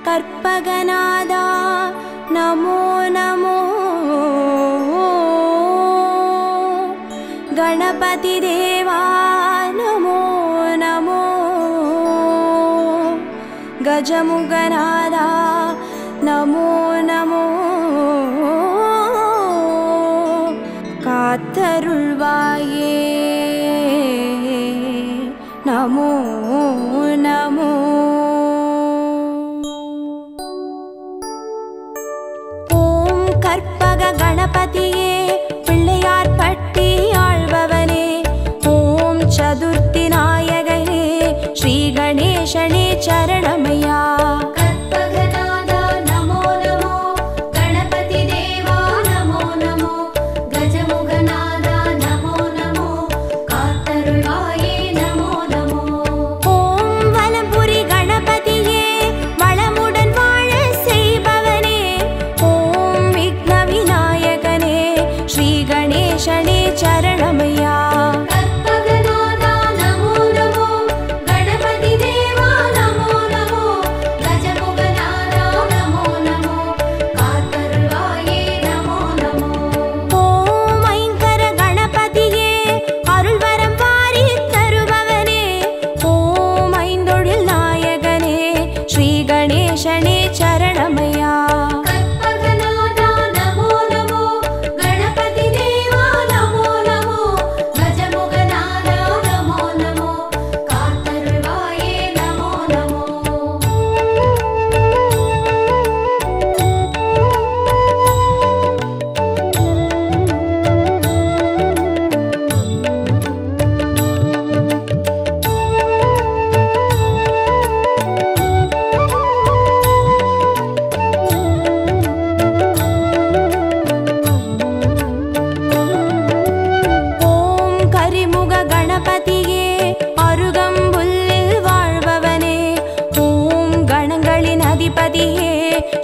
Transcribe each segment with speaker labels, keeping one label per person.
Speaker 1: கற்பகநாதா நமோ நமோ, கணபதி தேவா நமோ நமோ, கஜமுகநாதா நமோ நமோ, காத்தருள்வாயே நமோ நமோ. ஓம் கற்பக கணபதியே பிள்ளையார் பட்டி ஆழ்பவனே, ஓம் சதுர்த்தி நாயகனே ஸ்ரீ கணேசனே சரணமையா.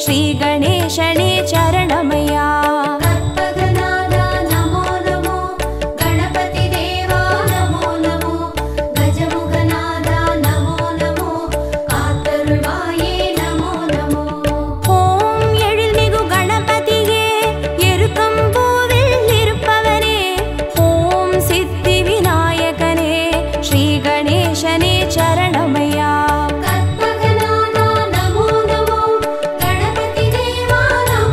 Speaker 1: ஸ்ரீ கணேசனே சரணமையா. கற்பகநாதா நமோ நமோ, கணபதி தேவா நமோ நமோ, கஜமுகநாதா நமோ நமோ, காத்தருள்வாயே நமோ நமோ. ஓம் எழில்மிகு கணபதியே எருக்கம்பூவில் இருப்பவனே, ஓம் சித்தி விநாயகனே ஸ்ரீ கணேசனே சரணமையா. கற்பகநாதா நமோ நமோ, கணபதி தேவா நமோ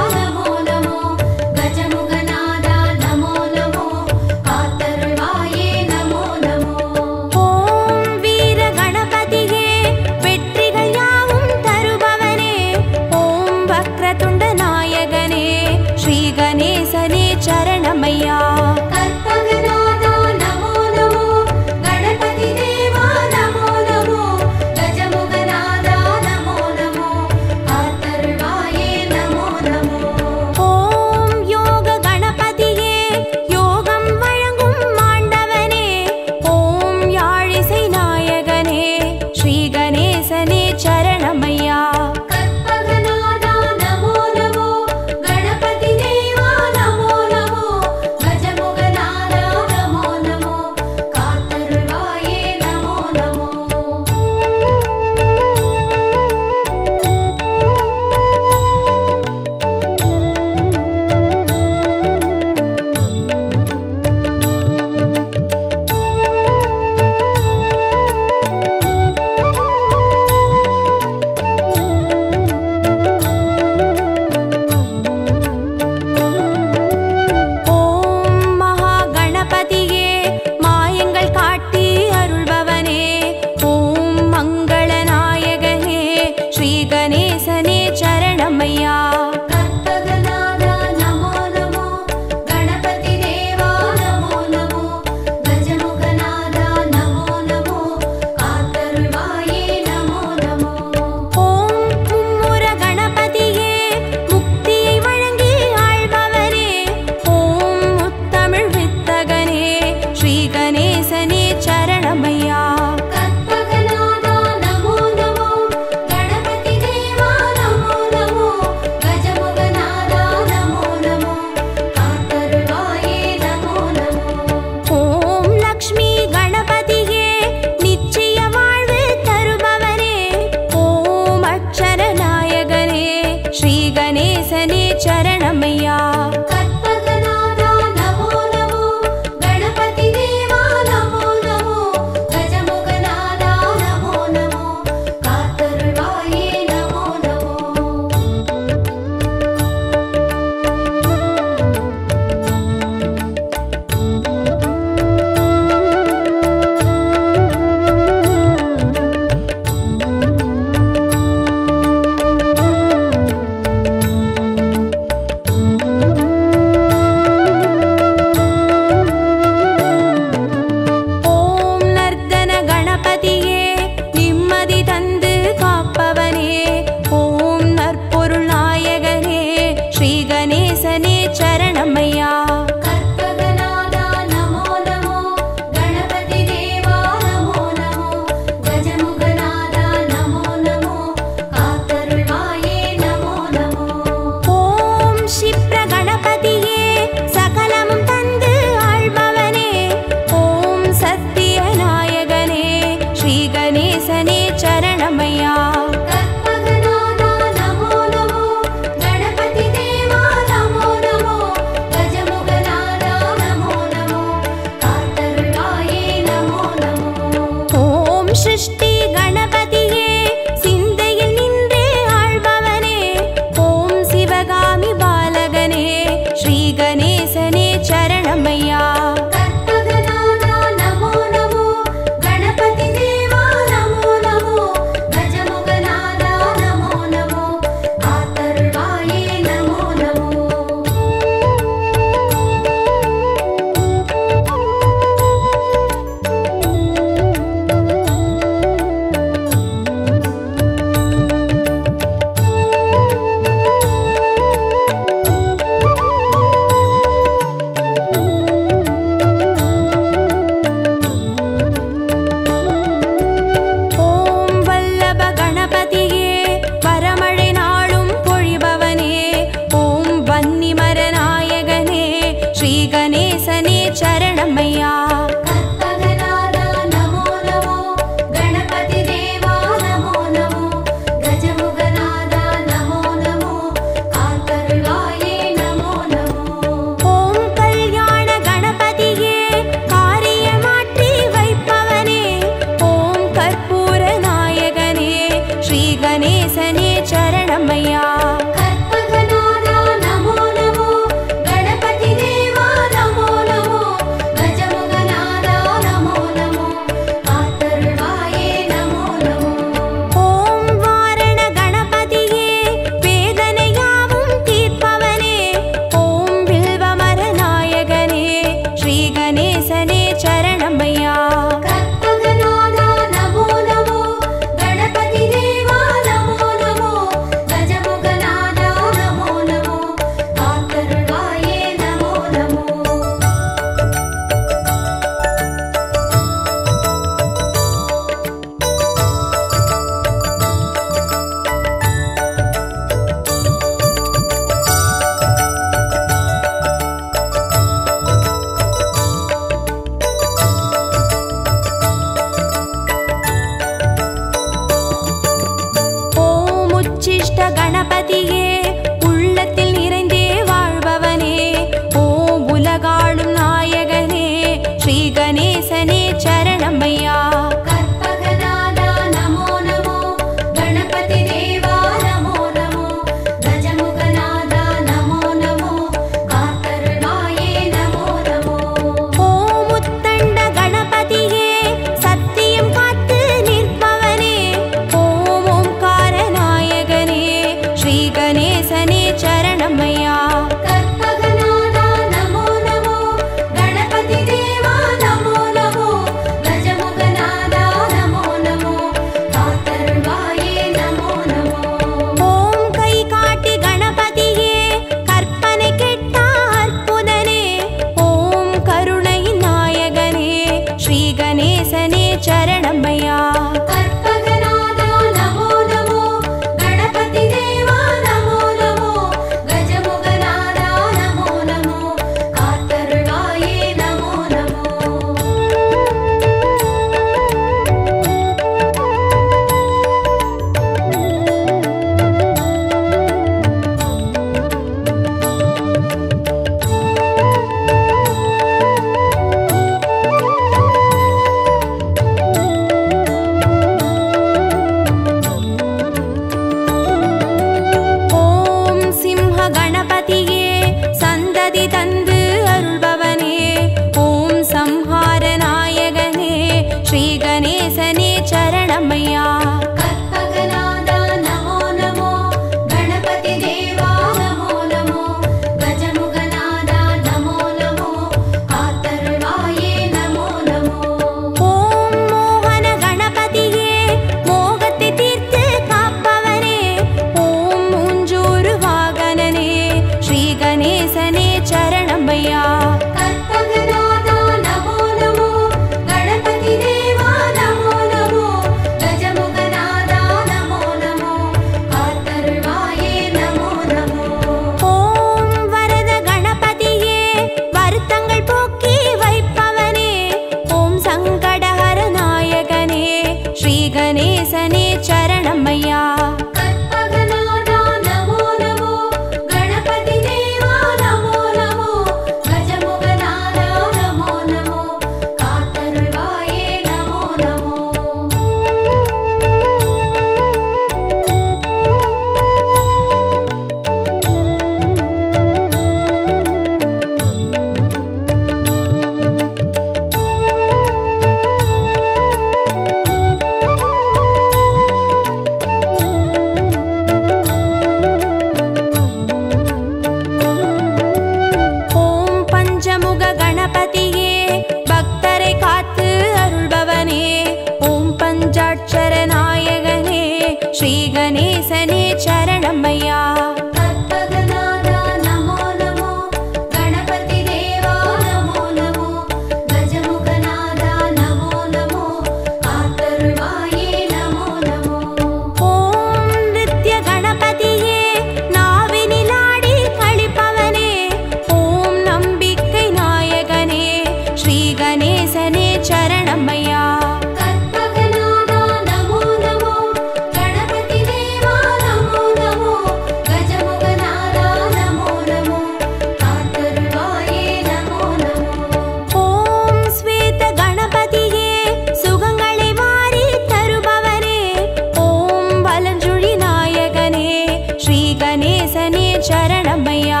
Speaker 1: गणेशने शरणमय्या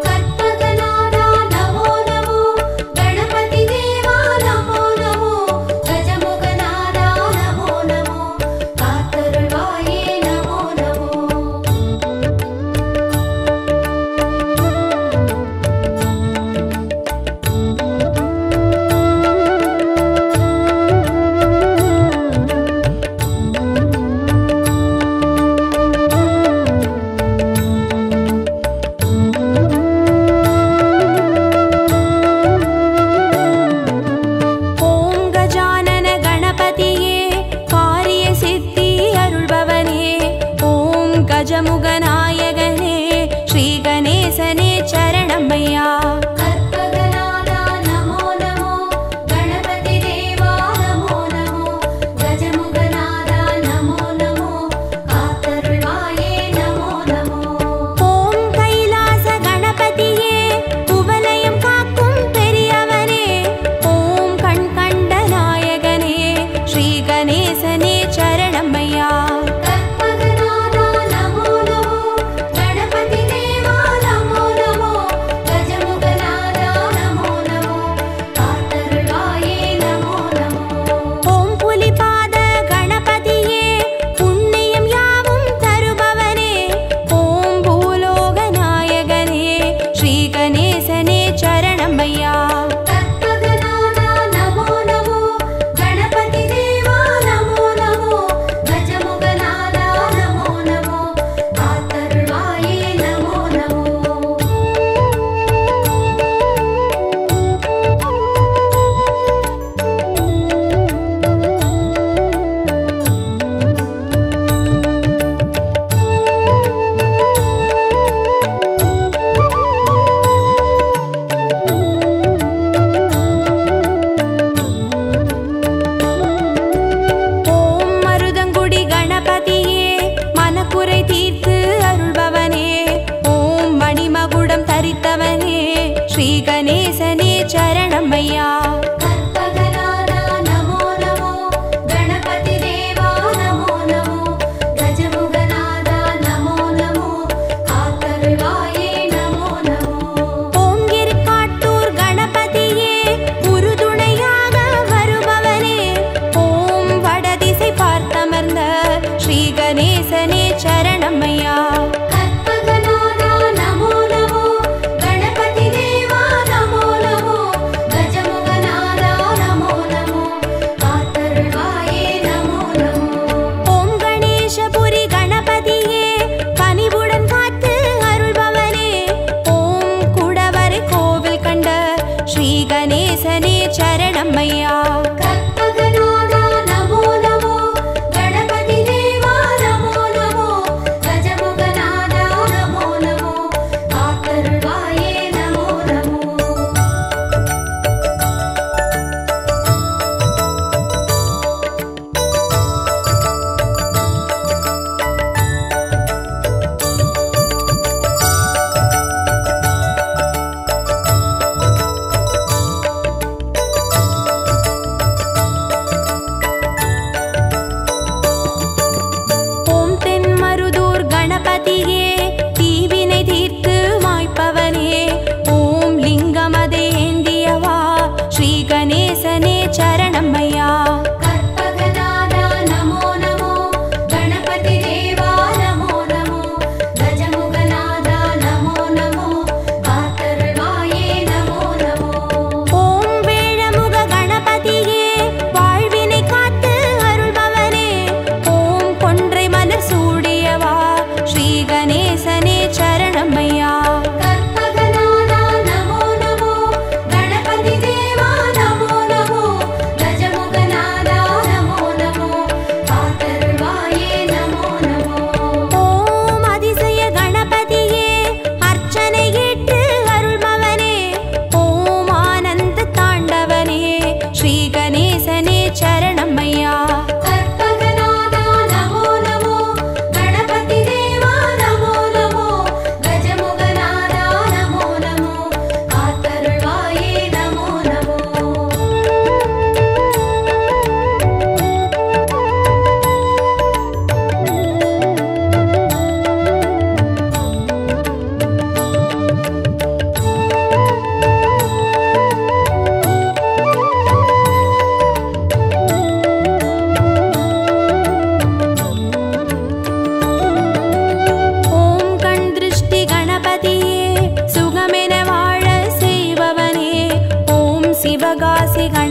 Speaker 1: कற்பகநாதா நமோ நமோ गणपति देवा நமோ நமோ गजमुखநாதா நமோ நமோ காத்தருள்வாயே நமோ நமோ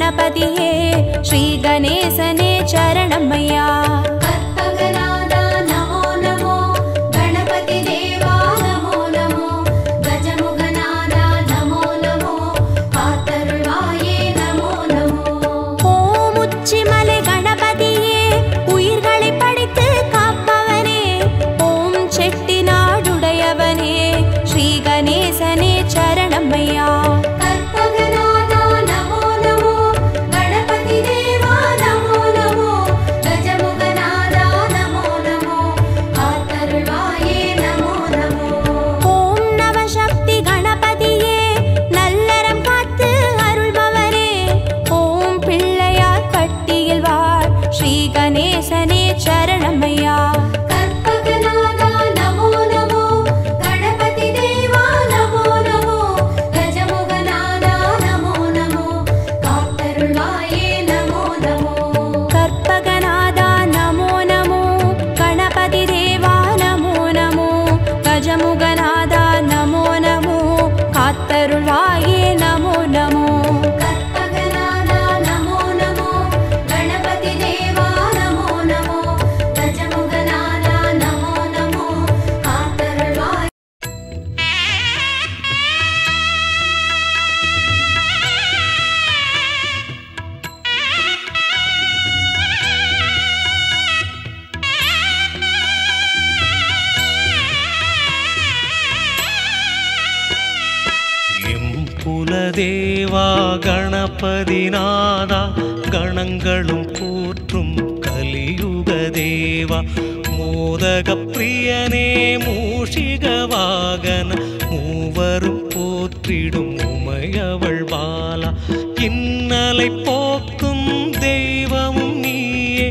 Speaker 1: गणपतिये श्री गणेशने चरणमय्या कर्पगनादा नमो नमो गणपति देवा नमो नमो गजमुगनादा नमो नमो कातरुळ्वाये नमो नमो ओम उच्चिमலை गणपतिये उयिर्களை படித்து காப்பவனே ஓம் செட்டிநாடுடையவனே श्री गणेशने चरणमय्या कर्पगनादा नमो नमो गणपति देवा नमो नमो गजमुगनादा नमो नमो कातरुळ्वाये नमो नमो ओम नवशक्ति गणपतिये நல்லறம் காத்து அருள்பவரே ஓம் பிள்ளையார் பட்டியில் வாழ் श्री गणेशने चरणमय्या कर्पगनादा नमो नमो गणपति देवा नमो नमो गजमुगनादा नमो नमो कातरुळ्वाये नमो नमो कर्पगनादा नमो नमो गणपति देवा नमो नमो गजमुगनादा नमो नमो कातरुळ्वाये नमो नमो कर्पगनादा नमो नमो गणपति देवा नमो नमो गजमुगनादा नमो नमो कातरुळ्वाये
Speaker 2: குலதேவா கணபதிநாதா கணங்களும் போற்றும் கலியுக தேவா மோதக பிரியனே மூஷிக வாகன மூவரும் போற்றிடும் உமையவள் பாலா இன்னலை போக்கும் தெய்வமும் நீயே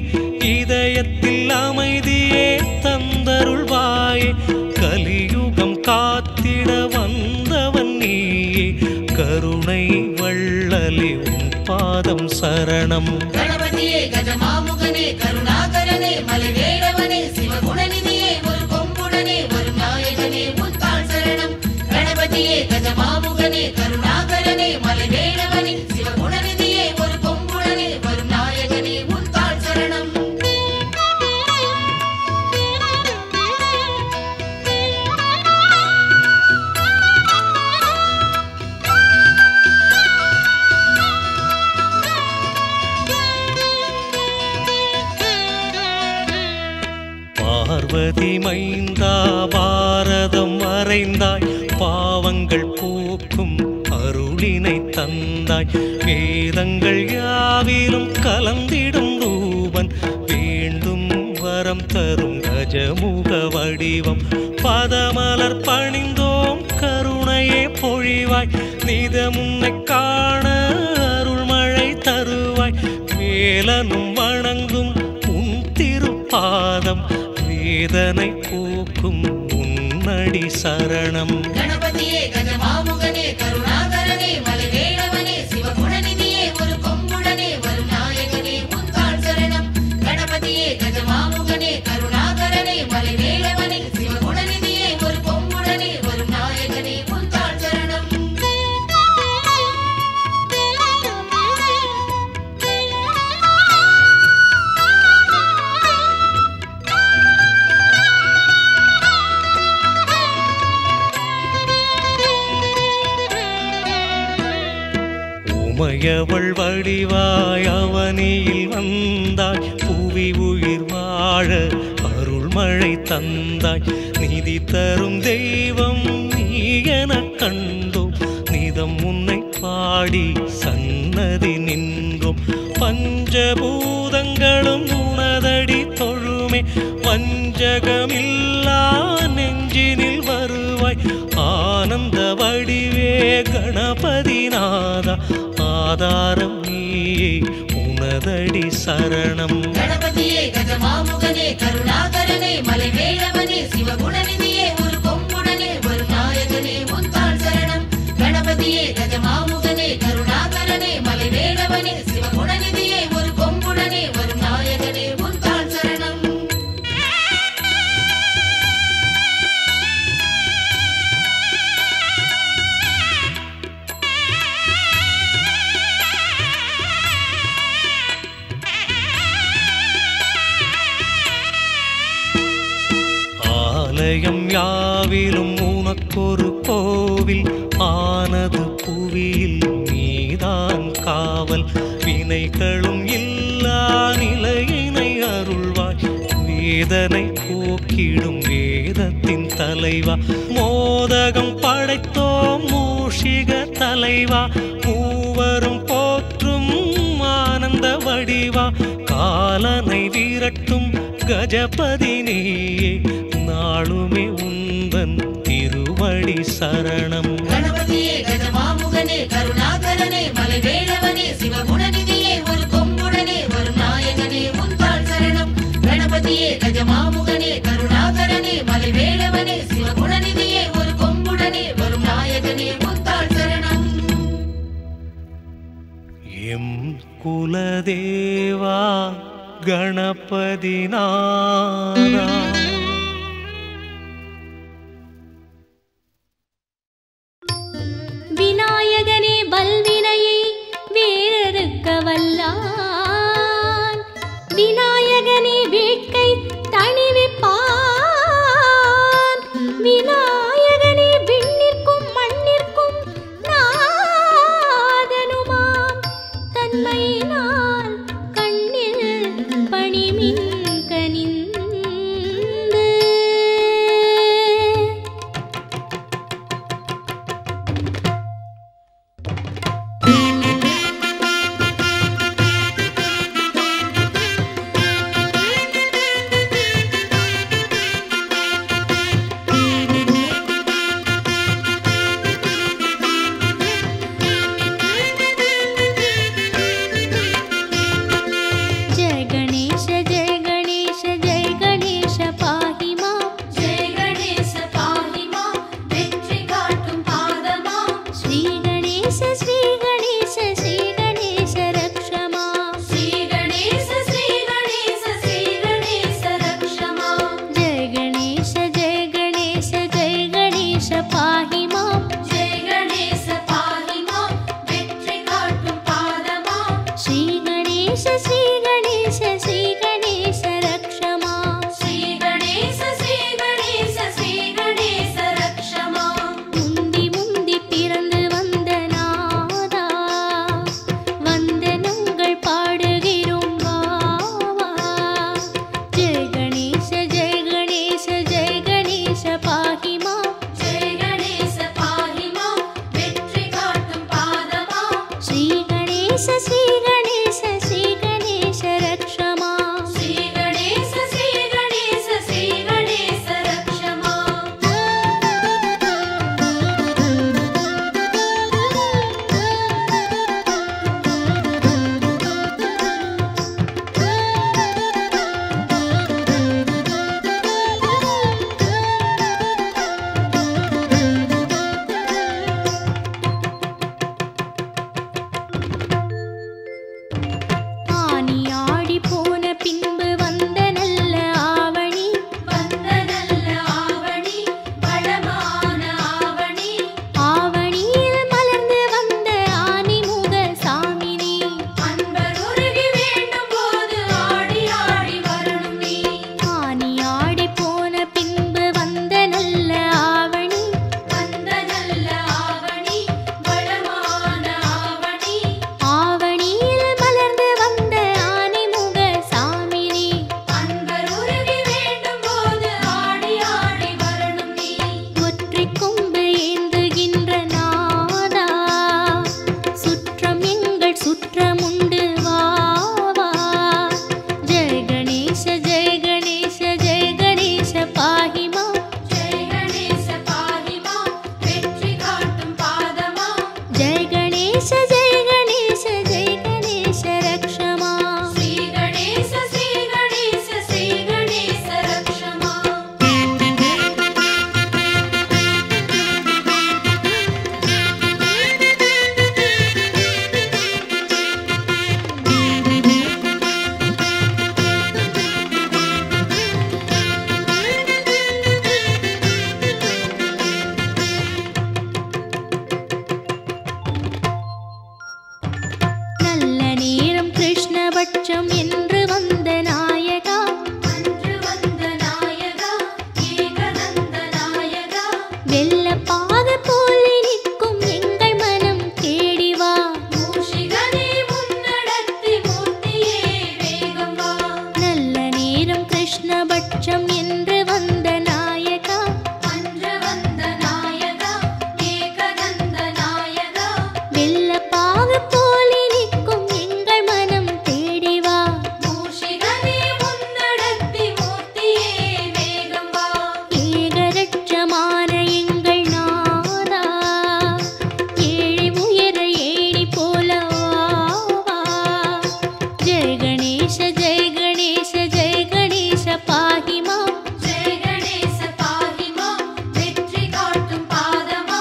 Speaker 2: இதயத்தில் அமைதியே தந்தருள்வாயே கலியுகம் காத்திட வந்தவன் நீயே கருணை வள்ளலே உன் பாதம் சரணம்
Speaker 3: गणपतिये गजमामुगने करुणाकरने मलवेळवने शिवगुणनिधिये ஒரு கொம்புடனே வரும் நாயகனே முத்தாள் சரணம் गणपतिये गजमामुगने करुणाकरने मलवेळवने शिवगुणनिधिये ஒரு கொம்புடனே வரும் நாயகனே முத்தாள் சரணம்
Speaker 2: பார்வதி மைந்தா பாரதம் வரைந்தாய் பாவங்கள் போக்கும் அருளினை தந்தாய் வேதங்கள் யாவிலும் கலந்திடும் ரூபன் வேண்டும் வரம் தரும் கஜமுக வடிவம் பதமலர் பணிந்தோம் கருணையே பொழிவாய் நிதம் உன்னை காண அருள்மழை தருவாய் வேலனும் வணங்கும் உன் திருப்பாதம் வேதனை போக்கும் உன்னடி சரணம்
Speaker 3: गणपतिये गजमामुगने करुणाकरने मलवेळवने शिवगुणनिधिये ஒரு கொம்புடனே வரும் நாயகனே முத்தாள் சரணம் गणपतिये गजमामुगने करुणाकरने मलवेळवने शिवगुणनिधिये ஒரு கொம்புடனே வரும் நாயகனே முத்தாள் சரணம்
Speaker 2: உமையவள் வடிவாய் அவனியில் வந்தாய் புவி உயிர் வாழ அருள்மழை தந்தாய் நிதி தரும் தெய்வம் நீ எனக் கண்டோம் நிதம் உன்னை பாடி சன்னதி நின்றோம் பஞ்சபூதங்களும் உனதடி தொழுமே வஞ்சகமில்லா நெஞ்சினில் வருவாய் ஆனந்த வடிவே கணபதிநாதா ஆதாரம் நீயே உனதடி சரணம்
Speaker 3: गणपतिये गजमामुगने करुणाकरने मलवेळवने शिवगुणनिधिये ஒரு கொம்புடனே வரும் நாயகனே முத்தாள் சரணம் गणपतिये गजमामुगने करुणाकरने मलवेळवने शिवगुणनिधिये ஒரு கொம்புடனே வரும் நாயகனே முத்தாள் சரணம்
Speaker 2: நாவிலும் உனக்கொரு கோவில் ஆனது புவியில் நீதான் காவல் வினைகளும் இல்லா நிலையினை அருள்வாய் வேதனை போக்கிடும் வேதத்தின் தலைவா மோதகம் படைத்தோம் மூஷிக தலைவா மூவரும் போற்றும் ஆனந்த வடிவா காலனை விரட்டும் கஜபதி நீயே நாளுமே உந்தன் திருவடி சரணம்
Speaker 3: கணபதியே கஜமாமுகனே கருணாகரனே மலைவேளவனே சிவகுணநிதியே ஒரு கொம்புடனே வரும் நாயகனே உந்தாள் சரணம் கணபதியே கஜமாமுகனே கருணாகரனே மலைவேளவனே சிவகுணநிதியே ஒரு கொம்புடனே வரும் நாயகனே உந்தாள் சரணம்
Speaker 2: எம் குலதேவா கணபதி நாதா
Speaker 1: விநாயகனே வல்வினையை வேறறுக்க வல்லான் விநாயகனே வேட்கை தணிவிப்பான் விநாயகனே விண்ணிற்கும் மண்ணிற்கும் நாதனுமாம் தன்மையினால் கண்ணில் பணிமின் கனிந்து பட்சம் என்று வந்த நாயகா
Speaker 3: அன்று வந்த நாயகா ஏகநந்த நாயகா
Speaker 1: வெள்ளப்பாக போல் நிற்கும் எங்கள் மனம் தேடி வா.
Speaker 3: மூஷிகனே முன்னடர்த்தி மூர்த்தியே வேகம் வா.
Speaker 1: நல்ல நேரம் கிருஷ்ணபட்சம் என்று வந்த நாயகா,
Speaker 3: அன்று வந்த நாயகா ஏகதந்த நாயகா.
Speaker 1: வெள்ளப்பாக போல் நிற்கும் எங்கள் மனம் தேடி வா.
Speaker 3: மூஷிகனே முன்னடர்த்தி மூர்த்தியே வேகம் வா.
Speaker 1: ஏகரட்சமான எங்கள் நாதா, ஏழை உயர ஏணி போல வா. ஜெய கணேச ஜெய கணேச ஜெய கணேச பாஹிமா.
Speaker 3: ஜெய கணேச பாஹிமா வெற்றி காட்டும் பாதமா.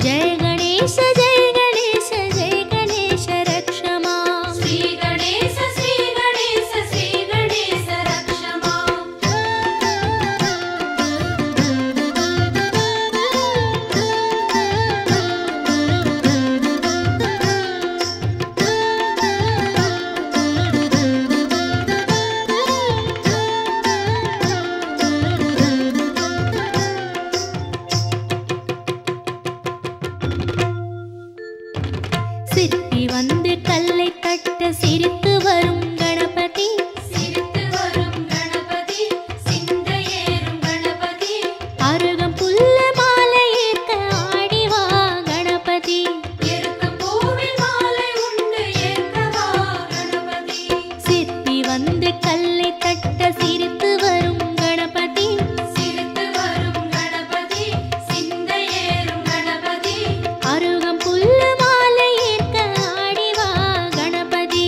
Speaker 1: ஜெய கணேச ஜெய கணேச ஜெய கணேச ரக்ஷமா.
Speaker 3: ஸ்ரீ கணேச ஸ்ரீ கணேச ஸ்ரீ கணேச ரக்ஷமா.
Speaker 1: சிற்பி வந்து கல்லை தட்ட சிரித்து வரும் கணபதி.
Speaker 3: சிரித்து வரும் கணபதி சிந்தையேறும் கணபதி.
Speaker 1: அருகம் புல்ல மாலை ஏற்க ஆடி வா கணபதி.
Speaker 3: எருக்கும் பூவில் மாலை உண்டு ஏற்கவா கணபதி.
Speaker 1: சிற்பி வந்து கல்லை தட்ட சிரித்து வரும் கணபதி.
Speaker 3: சிரித்து வரும் கணபதி சிந்தையேறும் கணபதி.
Speaker 1: அருகம் புல்ல மாலை ஏற்க ஆடி வா கணபதி.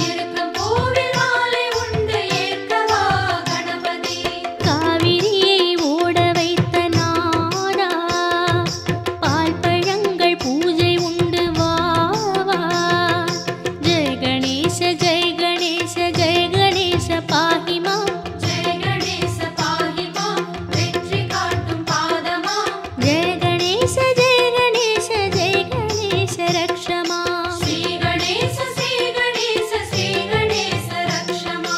Speaker 3: எருக்கும் பூவில் மாலை உண்டு ஏற்கவா கணபதி.
Speaker 1: காவிரியை ஓட வைத்த நாடா, பால் பழங்கள் பூஜை உண்டு வா வா. ஜெய கணேச ஜெய கணேச ஜெய கணேச பாஹிமா.
Speaker 3: ஜெய கணேச பாஹிமா வெற்றி காட்டும் பாதமா.
Speaker 1: ஜெய கணேச ஜெய கணேச ஜெய கணேச ரக்ஷமா.
Speaker 3: ஸ்ரீ கணேச ஸ்ரீ கணேச ஸ்ரீ கணேச ரக்ஷமா.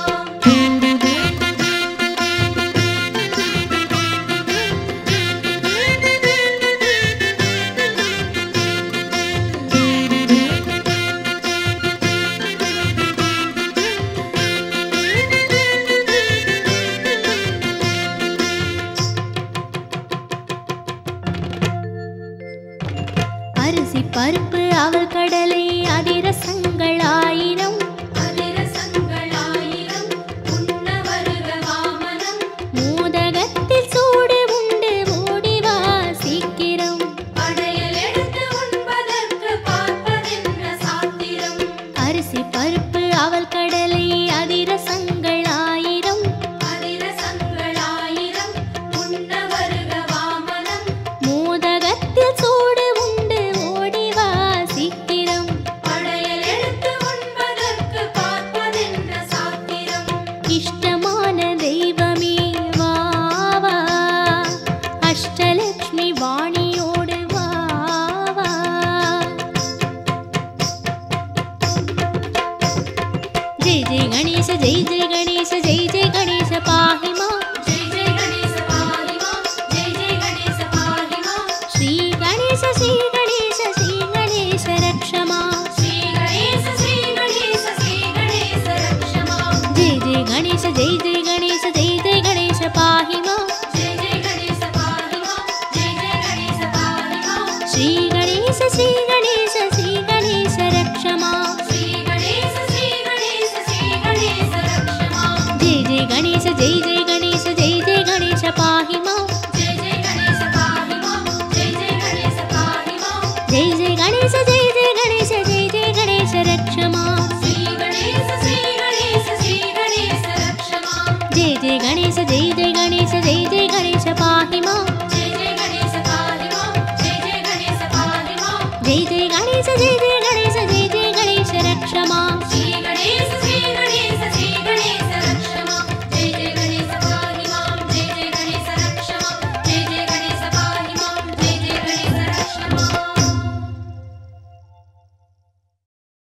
Speaker 1: அரிசி பருப்பு அவல் கடலை அதிரசங்கள் ஆயிரம்.
Speaker 3: அதிரசங்கள் ஆயிரம் உண்ண வருக வாமனம்.
Speaker 1: மோதகத்தில் சூடு உண்டு ஓடி வா சீக்கிரம்.
Speaker 3: படையல் எடுத்து உண்பதற்கு பார்ப்பதென்ன சாத்திரம்.
Speaker 1: அரிசி பருப்பு அவல் கடலை அதிரசங்கள் ஆயிரம்.
Speaker 3: அதிரசங்கள் ஆயிரம் உண்ண வருக வாமனம்.
Speaker 1: மோதகத்தில் சூடு உண்டு ஓடி வா சீக்கிரம்.
Speaker 3: படையல் எடுத்து உண்பதற்கு பார்ப்பதென்ன சாத்திரம்.
Speaker 1: இஷ்டமான தெய்வமே வா வா, அஷ்டலக்ஷ்மி வாணியோடு வா வா. ஜெய ஜெய கணேச ஜெய ஜெய கணேச ஜெய ஜெய கணேச பாஹிமா.
Speaker 3: ஜெய ஜெய கணேச பாஹிமா ஜெய ஜெய கணேச பாஹிமா.
Speaker 1: ஸ்ரீ கணேச ஸ்ரீ கணேச ஸ்ரீ கணேச ரக்ஷமா.
Speaker 3: ஸ்ரீ கணேச ஸ்ரீ கணேச ஸ்ரீ கணேச ரக்ஷமா.
Speaker 1: ஜெய ஜெய கணேச ஜெய ஜெய கணேச ஜெய ஜெய கணேச பாஹிமா.
Speaker 3: ஜெய ஜெய கணேச பாஹிமா ஜெய ஜெய கணேச பாஹிமா.
Speaker 1: ஸ்ரீ கணேச ஸ்ரீ கணேச ஸ்ரீ கணேச ரக்ஷமா.
Speaker 3: ஸ்ரீ கணேச ஸ்ரீ கணேச ஸ்ரீ கணேச ரக்ஷமா.
Speaker 1: ஜெய ஜெய கணேச ஜெய ஜெய கணேச ஜெய ஜெய கணேச பாஹிமா.
Speaker 3: ஜெய ஜெய கணேச பாஹிமா ஜெய ஜெய கணேச பாஹிமா.
Speaker 1: ஜெய ஜெய கணேச ஜெய ஜெய கணேச ஜெய ஜெய கணேச ரக்ஷமா.
Speaker 3: ஸ்ரீ கணேச ஸ்ரீ கணேச ஸ்ரீ கணேச ரக்ஷமா.
Speaker 1: ஜெய ஜெய கணேச ஜெய ஜெய கணேச ஜெய ஜெய கணேச பாஹிமா.
Speaker 3: ஜெய ஜெய கணேச பாஹிமா ஜெய ஜெய கணேச பாஹிமா.
Speaker 1: ஜெய ஜெய கணேச ஜெய ஜெய